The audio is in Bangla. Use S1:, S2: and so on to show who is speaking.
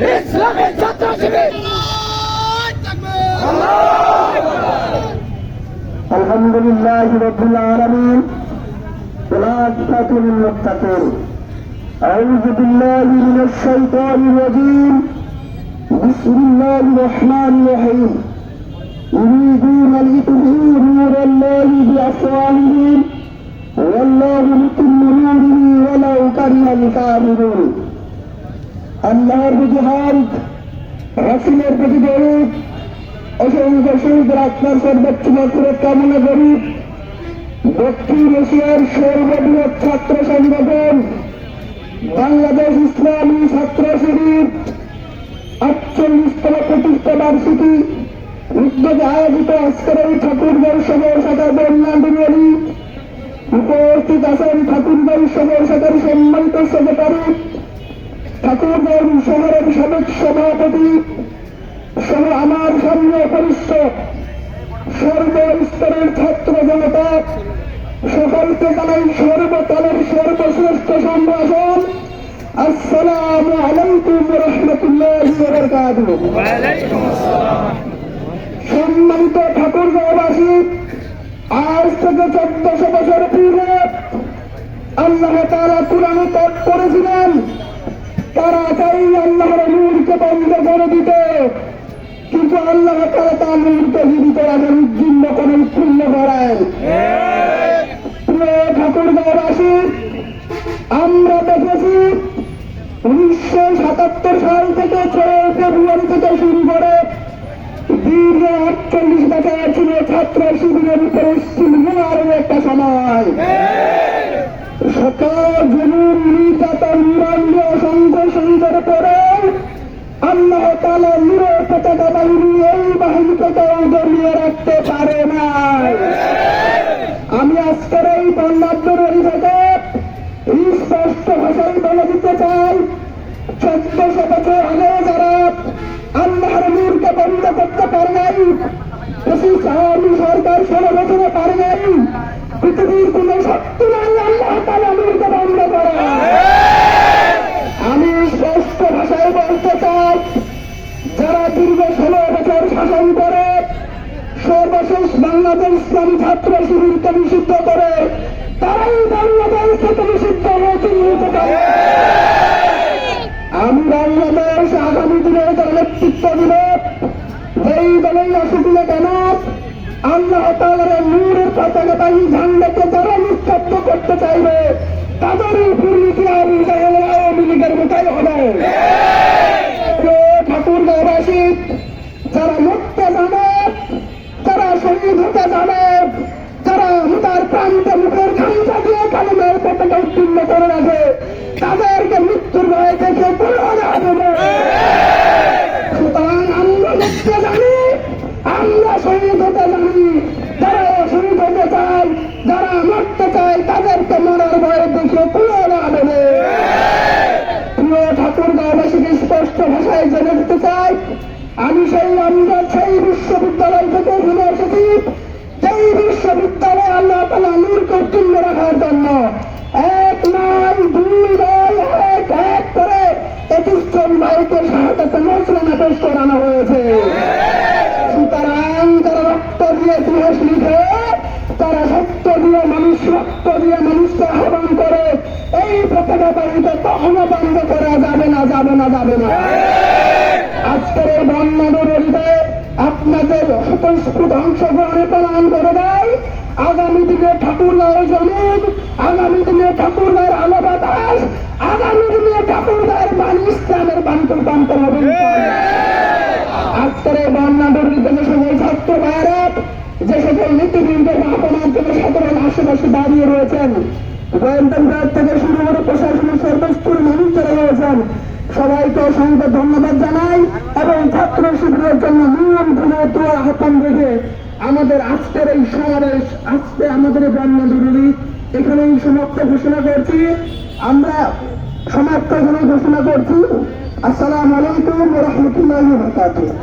S1: ইসলামী ছাত্র শিবির
S2: আলহামদুলিল্লাহ রাব্বিল আলামিন ওয়ালাতুল মুত্তাকিন আউযু বিল্লাহি মিনাশ শাইতানির রাজীম বিসমিল্লাহির রহমানির রহিম ইউরিদুনা লিতুযহিরু নূরাল্লাহি বিআফওয়াহিহিম ওয়াল্লাহু মুতিম্মু নূরিহি ওয়ালাউ কারিহাল কাফিরুন। আল্লাহর প্রতি হামদ, রাসূলের প্রতি দরুদ, অসংখ্য শহীদের আত্মার সর্বোচ্চ মাগফিরাত কামনা করি। দক্ষিণ এশিয়ার সর্ববৃহৎ ছাত্র সংগঠন বাংলাদেশ ইসলামী ছাত্র শিবির 48তম প্রতিষ্ঠা বার্ষিকী উদ্যোগে আয়োজিত আজকের এই ঠাকুরগাঁও শহর শাখার বন্যাডুবি উপস্থিত আছেন ঠাকুরগাঁও শহর শাখার সম্মানিত সেক্রেটারি, ঠাকুরগাঁও শহরের সাবেক সভাপতি সহ আমার সামনে উপরিষ্ঠ সর্বস্তরের ছাত্র জনতা সকলকে জানাই সর্বকালের সর্বশ্রেষ্ঠ সম্ভাষণ। আসসালামু আলাইকুম ওয়া রাহমাতুল্লাহি ওয়া বারাকাতুহু। সম্মানিত ঠাকুরগাঁওবাসী, আজ থেকে 1400 বছর পূর্বে আল্লাহ তাআলা কুরআনে তপ করেছিলেন তারা চাই আল্লাহর নূরকে বন্ধ করে দিতে, কিন্তু আল্লাহ তাআলা তার নূরকে জীবিত রাখেন, উজ্জীর্ণ করে উৎপন্ন করেন। প্রিয় ঠাকুরগাঁওবাসী, আমরা দেখেছি 1977 সাল থেকে 6 ফেব্রুয়ারি থেকে শুরু করে দীর্ঘ 48 বছর ছিল ছাত্র শিবিরের উপরে স্টিমারের একটা সময়। সকল জুলুম নির্যাতন নিরন্দ অসংখ্য শহীদের পরে আল্লাহ তাআলা নূরের পতাকা বাহিনী এই বাহিনীকে কেউ দমিয়ে রাখতে পারে না। আমি আজকের এই বন্যাডুবি থেকে স্পষ্ট ভাষায় বলে দিতে চাই, 1400 বছর আগে যারা আল্লাহর নূরকে বন্ধ করতে পারে নাই, সরকার 16 বছরে পারে নাই, পৃথিবীর কোন শক্তি নাই আল্লাহ তাআলা নূরকে বন্ধ করে। আমি স্পষ্ট ভাষায় বলতে চাই, যারা দীর্ঘ 16 বছর শাসন করে সর্বশেষ বাংলাদেশ ইসলামী ছাত্র শিবিরকে নিষিদ্ধ করে, তারাই বাংলাদেশ থেকে নিষিদ্ধ হতে পারে। আমি বাংলাদেশ আগামী দিনে যারা নেতৃত্ব দিবে, যেই দলেই আসুক না কেন, আল্লাহ তাআলার নূরের পতাকা বাহী ঝান্ডাকে যারা নিষ্কাব্য করতে চাইবে তাদেরই দুর্নীতি আওয়ামী লীগের মোকাই হবে। ঠাকুরগাঁওবাসী, যারা মরতে জানে, যারা শহীদ হতে জানে, যারা তার প্রান্তে মুখের খামচা দিয়ে কালেমার পতাকা উত্তীর্ণ করে রাখে, তাদেরকে মৃত্যুর ভয় দেখে পুরোনো হবে। সুতরাং আমরা মরতে জানি, আমরা শহীদ হতে জানি, যারা শহীদ হতে চায়, যারা মরতে চায়, তাদেরকে মরার ভয় দেখে পুরোনো হবে। প্রিয় ঠাকুরগাঁওবাসীকে স্পষ্ট ভাষায় জেনে দিতে চাই, আমি সেই বিশ্ববিদ্যালয় থেকে ফিরে এসেছি, সেই বিশ্ববিদ্যালয়ে আল্লাহ তাআলা নূরকে উত্তীর্ণ রাখার জন্য 1 নয় 2 নয় 1 করে 21 জন ভাইকে শাহাদাতে নজরানা পেশ করানো হয়েছে। সুতরাং তারা রক্ত দিয়ে ইতিহাস লিখে, তারা সত্য দিয়ে মানুষ রক্ত দিয়ে মানুষকে আহ্বান করে, এই পতাকা বাহিনীতে কখনো বন্ধ করা যাবে না, যাবে না, যাবে না। আজকের এই বন্যাডুবিতে আপনাদের স্বতঃস্ফূর্ত অংশগ্রহণে প্রমাণ করে দেয়, আগামী দিনে ঠাকুরগাঁও জমিন, আগামী দিনে ঠাকুরগাঁওর আলো বাতাস, আগামী দিনে ঠাকুরগাঁওর বাণী ইসলামের বাণীতে রূপান্তর হবে। আজকের এই বন্যাডুবি থেকে সকল ছাত্র ভাইয়েরা, যে সকল নীতিবৃন্দ আপনার থেকে সাধারণ আশেপাশে দাঁড়িয়ে রয়েছেন, গোয়েন্দা বিভাগ থেকে শুরু করে প্রশাসনের সর্বস্তরের মানুষ যারা রয়েছেন, সবাইকে অসংখ্য ধন্যবাদ জানাই এবং ছাত্র শিবিরের জন্য নিয়ন্ত্রণে দোয়া আহ্বান রেখে আমাদের আজকের এই সমাবেশ, আজকে আমাদের এই বন্যাডুবি এখানেই সমাপ্ত ঘোষণা করছি। আমরা সমাপ্ত ঘোষণা করছি। আসসালামু আলাইকুম ওয়া রাহমাতুল্লাহি ওয়া বারাকাতুহু।